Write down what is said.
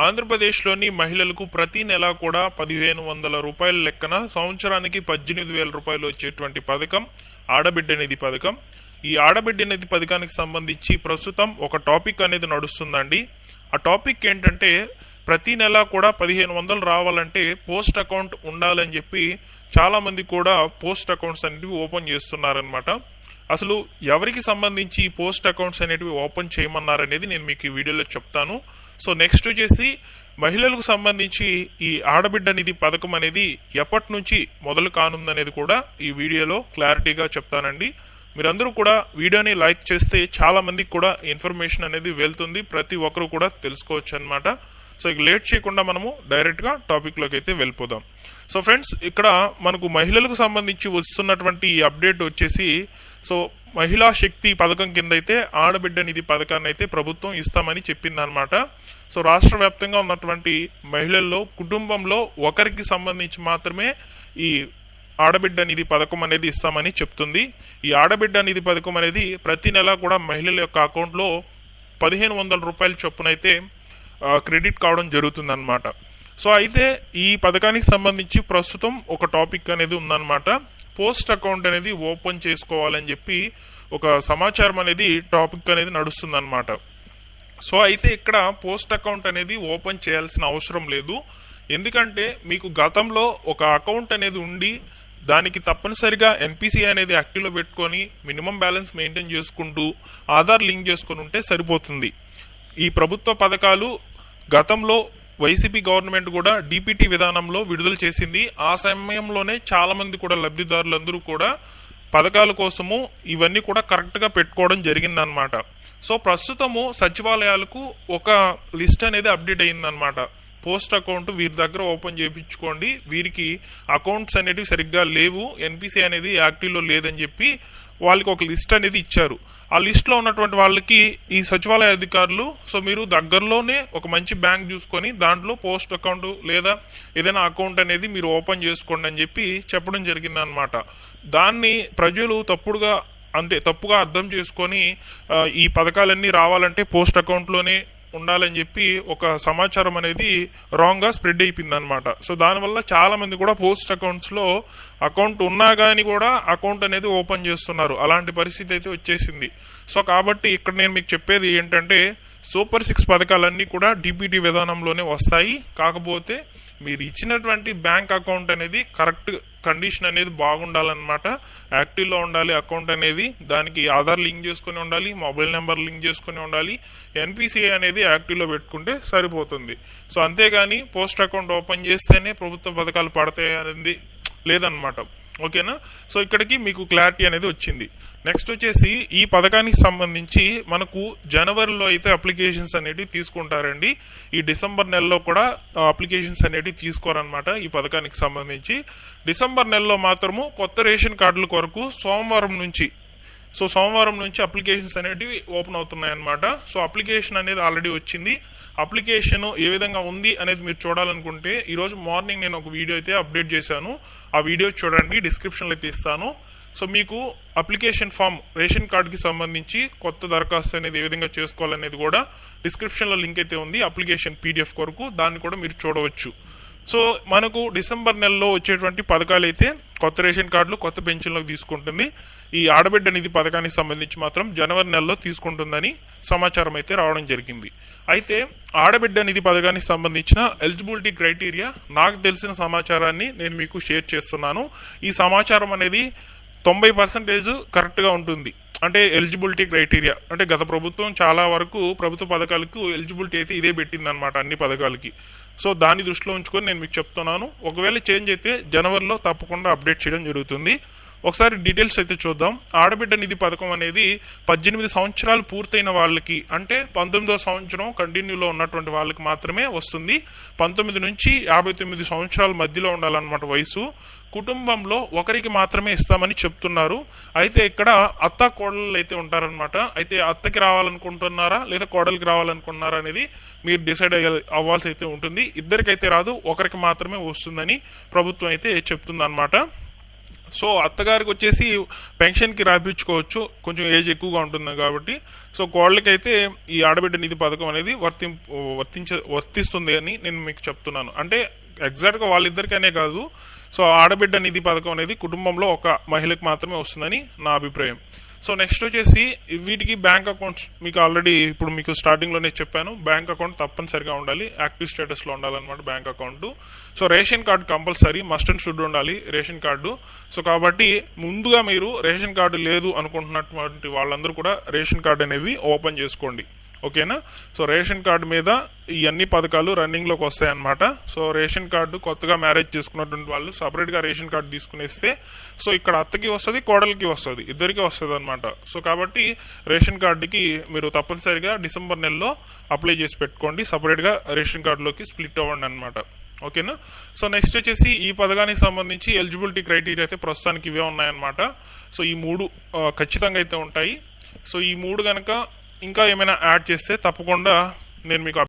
ఆంధ్రప్రదేశ్లోని మహిళలకు ప్రతి నెల కూడా 1500 రూపాయల లెక్కన సంవత్సరానికి 18,000 రూపాయలు వచ్చేటువంటి పథకం ఆడబిడ్డ నిధి పథకం. ఈ ఆడబిడ్డ నిధి పథకానికి సంబంధించి ప్రస్తుతం ఒక టాపిక్ అనేది నడుస్తుందండి. ఆ టాపిక్ ఏంటంటే ప్రతి నెల కూడా 1500 రావాలంటే పోస్ట్ అకౌంట్ ఉండాలని చెప్పి చాలా మంది కూడా పోస్ట్ అకౌంట్స్ అనేవి ఓపెన్ చేస్తున్నారనమాట. అసలు ఎవరికి సంబంధించి ఈ పోస్ట్ అకౌంట్స్ అనేటివి ఓపెన్ చేయమన్నారనేది నేను మీకు ఈ వీడియోలో చెప్తాను. సో నెక్స్ట్ వచ్చేసి మహిళలకు సంబంధించి ఈ ఆడబిడ్డ నిధి పథకం అనేది ఎప్పటి నుంచి మొదలు కానుందనేది కూడా ఈ వీడియోలో క్లారిటీగా చెప్తానండి. మీరందరూ కూడా వీడియోని లైక్ చేస్తే చాలా మందికి కూడా ఇన్ఫర్మేషన్ అనేది వెళ్తుంది, ప్రతి ఒక్కరు కూడా తెలుసుకోవచ్చు అనమాట. సో ఇక లేట్ చేయకుండా మనము డైరెక్ట్గా టాపిక్లోకి అయితే వెళ్ళిపోదాం. సో ఫ్రెండ్స్, ఇక్కడ మనకు మహిళలకు సంబంధించి వస్తున్నటువంటి ఈ అప్డేట్ వచ్చేసి సో మహిళా శక్తి పథకం కింద అయితే ఆడబిడ్డ నిధి పథకాన్ని అయితే ప్రభుత్వం ఇస్తామని చెప్పిందనమాట. సో రాష్ట్ర వ్యాప్తంగా ఉన్నటువంటి మహిళల్లో కుటుంబంలో ఒకరికి సంబంధించి మాత్రమే ఈ ఆడబిడ్డ నిధి పథకం అనేది ఇస్తామని చెప్తుంది. ఈ ఆడబిడ్డ నిధి పథకం అనేది ప్రతి నెల కూడా మహిళల యొక్క అకౌంట్లో 1500 రూపాయల చొప్పునైతే క్రెడిట్ కావడం జరుగుతుందన్నమాట. సో అయితే ఈ పథకానికి సంబంధించి ప్రస్తుతం ఒక టాపిక్ అనేది ఉందన్నమాట. పోస్ట్ అకౌంట్ అనేది ఓపెన్ చేసుకోవాలని చెప్పి ఒక సమాచారం అనేది టాపిక్ అనేది నడుస్తుందన్నమాట. సో అయితే ఇక్కడ పోస్ట్ అకౌంట్ అనేది ఓపెన్ చేయాల్సిన అవసరం లేదు. ఎందుకంటే మీకు గతంలో ఒక అకౌంట్ అనేది ఉండి దానికి తప్పనిసరిగా ఎన్పిసి అనేది యాక్టివ్లో పెట్టుకొని మినిమం బ్యాలెన్స్ మెయింటైన్ చేసుకుంటూ ఆధార్ లింక్ చేసుకుని ఉంటే సరిపోతుంది. ఈ ప్రభుత్వ పథకాలు గతంలో వైసీపీ గవర్నమెంట్ కూడా డిపిటి విధానంలో విడుదల చేసింది. ఆ సమయంలోనే చాలా మంది కూడా లబ్ధిదారులందరూ కూడా పథకాల కోసము ఇవన్నీ కూడా కరెక్ట్ గా పెట్టుకోవడం జరిగిందనమాట. సో ప్రస్తుతము సచివాలయాలకు ఒక లిస్ట్ అనేది అప్డేట్ అయిందనమాట. పోస్ట్ అకౌంట్ వీరి దగ్గర ఓపెన్ చేయించుకోండి, వీరికి అకౌంట్స్ అనేవి సరిగ్గా లేవు, ఎన్పిసి అనేది యాక్టివ్లో లేదని చెప్పి వాళ్ళకి ఒక లిస్ట్ అనేది ఇచ్చారు. ఆ లిస్ట్ లో ఉన్నటువంటి వాళ్ళకి ఈ సచివాలయ అధికారులు సో మీరు దగ్గరలోనే ఒక మంచి బ్యాంక్ చూసుకొని దాంట్లో పోస్ట్ అకౌంట్ లేదా ఏదైనా అకౌంట్ అనేది మీరు ఓపెన్ చేసుకోండి అని చెప్పి చెప్పడం జరిగింది అనమాట. దాన్ని ప్రజలు తప్పుగా అర్థం చేసుకొని ఈ పథకాలన్నీ రావాలంటే పోస్ట్ అకౌంట్ లోనే ఉండాలని చెప్పి ఒక సమాచారం అనేది రాంగ్ గా స్ప్రెడ్ అయిపోయింది అనమాట. సో దానివల్ల చాలా మంది కూడా పోస్ట్ అకౌంట్స్ లో అకౌంట్ ఉన్నా గానీ కూడా అకౌంట్ అనేది ఓపెన్ చేస్తున్నారు. అలాంటి పరిస్థితి అయితే వచ్చేసింది. సో కాబట్టి ఇక్కడ నేను మీకు చెప్పేది ఏంటంటే సూపర్ 6 పథకాలన్నీ కూడా డిపిటి విధానంలోనే వస్తాయి. కాకపోతే మీరు ఇచ్చినటువంటి బ్యాంక్ అకౌంట్ అనేది కరెక్ట్ కండిషన్ అనేది బాగుండాలన్నమాట. యాక్టివ్ లో ఉండాలి అకౌంట్ అనేది, దానికి ఆధార్ లింక్ చేసుకుని ఉండాలి, మొబైల్ నెంబర్ లింక్ చేసుకుని ఉండాలి, ఎన్పిసిఐ అనేది యాక్టివ్ లో పెట్టుకుంటే సరిపోతుంది. సో అంతేగాని పోస్ట్ అకౌంట్ ఓపెన్ చేస్తేనే ప్రభుత్వ పథకాలు పడతాయి అనేది లేదనమాట. ఓకేనా? సో ఇక్కడికి మీకు క్లారిటీ అనేది వచ్చింది. నెక్స్ట్ వచ్చేసి ఈ పథకానికి సంబంధించి మనకు జనవరిలో అయితే అప్లికేషన్స్ అనేవి తీసుకుంటారండి. ఈ డిసెంబర్ నెలలో కూడా అప్లికేషన్స్ అనేవి తీసుకోరనమాట. ఈ పథకానికి సంబంధించి డిసెంబర్ నెలలో మాత్రము కొత్త రేషన్ కార్డుల కొరకు సోమవారం నుంచి అప్లికేషన్స్ అనేవి ఓపెన్ అవుతున్నాయన్నమాట. సో అప్లికేషన్ అనేది ఆల్రెడీ వచ్చింది. అప్లికేషన్ ఏ విధంగా ఉంది అనేది మీరు చూడాలనుకుంటే ఈ రోజు మార్నింగ్ నేను ఒక వీడియో అయితే అప్డేట్ చేశాను. ఆ వీడియో చూడండి, డిస్క్రిప్షన్ లో అయితే ఇస్తాను. సో మీకు అప్లికేషన్ ఫామ్ రేషన్ కార్డ్ కి సంబంధించి కొత్త దరఖాస్తు అనేది ఏ విధంగా చేసుకోవాలనేది కూడా డిస్క్రిప్షన్ లో లింక్ అయితే ఉంది. అప్లికేషన్ పీడిఎఫ్ కొరకు దాన్ని కూడా మీరు చూడవచ్చు. సో మనకు డిసెంబర్ నెలలో వచ్చేటువంటి పథకాలు అయితే కొత్త రేషన్ కార్డులు, కొత్త పెన్షన్లకు తీసుకుంటుంది. ఈ ఆడబిడ్డ నిధి పథకానికి సంబంధించి మాత్రం జనవరి నెలలో తీసుకుంటుందని సమాచారం అయితే రావడం జరిగింది. అయితే ఆడబిడ్డ నిధి పథకానికి సంబంధించిన ఎలిజిబిలిటీ క్రైటీరియా నాకు తెలిసిన సమాచారాన్ని నేను మీకు షేర్ చేస్తున్నాను. ఈ సమాచారం అనేది 90% కరెక్ట్ గా ఉంటుంది. అంటే ఎలిజిబిలిటీ క్రైటీరియా అంటే గత ప్రభుత్వం చాలా వరకు ప్రభుత్వ పథకాలకు ఎలిజిబిలిటీ అయితే ఇదే పెట్టింది అనమాట, అన్ని పథకాలకి. సో దాన్ని దృష్టిలో ఉంచుకొని నేను మీకు చెప్తున్నాను. ఒకవేళ చేంజ్ అయితే జనవరిలో తప్పకుండా అప్డేట్ చేయడం జరుగుతుంది. ఒకసారి డీటెయిల్స్ అయితే చూద్దాం. ఆడబిడ్డ నిధి పథకం అనేది 18 సంవత్సరాలు పూర్తయిన వాళ్ళకి, అంటే 19వ సంవత్సరం కంటిన్యూలో ఉన్నటువంటి వాళ్ళకి మాత్రమే వస్తుంది. 19 నుంచి 59 సంవత్సరాల మధ్యలో ఉండాలన్నమాట వయసు. కుటుంబంలో ఒకరికి మాత్రమే ఇస్తామని చెప్తున్నారు. అయితే ఇక్కడ అత్త కోడళ్ళు అయితే ఉంటారనమాట. అయితే అత్తకి రావాలనుకుంటున్నారా లేదా కోడలికి రావాలనుకుంటున్నారా అనేది మీరు డిసైడ్ అవ్వాల్సి అయితే ఉంటుంది. ఇద్దరికైతే రాదు, ఒకరికి మాత్రమే వస్తుందని ప్రభుత్వం అయితే చెప్తుంది అనమాట. సో అత్తగారికి వచ్చేసి పెన్షన్కి రాయించుకోవచ్చు, కొంచెం ఏజ్ ఎక్కువగా ఉంటుంది కాబట్టి. సో కోళ్ళకైతే ఈ ఆడబిడ్డ నిధి పథకం అనేది వర్తిస్తుంది అని నేను మీకు చెప్తున్నాను. అంటే ఎగ్జాక్ట్గా వాళ్ళిద్దరికనే కాదు, సో ఆడబిడ్డ నిధి పథకం అనేది కుటుంబంలో ఒక మహిళకు మాత్రమే వస్తుందని నా అభిప్రాయం. సో నెక్స్ట్ వచ్చేసి వీటికి బ్యాంక్ అకౌంట్స్ మీకు ఆల్రెడీ ఇప్పుడు మీకు స్టార్టింగ్ లోనే చెప్పాను, బ్యాంక్ అకౌంట్ తప్పనిసరిగా ఉండాలి, యాక్టివ్ స్టేటస్ లో ఉండాలన్నమాట bank account. So ration card compulsory, must and should ఉండాలి రేషన్ కార్డు. సో కాబట్టి ముందుగా మీరు రేషన్ కార్డు లేదు అనుకుంటున్నటువంటి వాళ్ళందరూ కూడా రేషన్ కార్డు అనేవి ఓపెన్ చేసుకోండి, ఓకేనా. సో రేషన్ కార్డు మీద ఈ అన్ని పథకాలు రన్నింగ్ లోకి వస్తాయన్నమాట. సో రేషన్ కార్డు కొత్తగా మ్యారేజ్ చేసుకున్నటువంటి వాళ్ళు సపరేట్ గా రేషన్ కార్డు తీసుకునేస్తే సో ఇక్కడ అత్తకి వస్తుంది, కోడలికి వస్తుంది, ఇద్దరికి వస్తుంది అనమాట. సో కాబట్టి రేషన్ కార్డుకి మీరు తప్పనిసరిగా డిసెంబర్ నెలలో అప్లై చేసి పెట్టుకోండి, సపరేట్ గా రేషన్ కార్డులోకి స్ప్లిట్ అవ్వండి అనమాట, ఓకేనా. సో నెక్స్ట్ వచ్చేసి ఈ పథకానికి సంబంధించి ఎలిజిబిలిటీ క్రైటీరియా అయితే ప్రస్తుతానికి ఇవే ఉన్నాయన్నమాట. సో ఈ 3 ఖచ్చితంగా అయితే ఉంటాయి. సో ఈ 3 గనక ఇంకా ఏమైనా యాడ్ చేస్తే తప్పకుండా నేను మీకు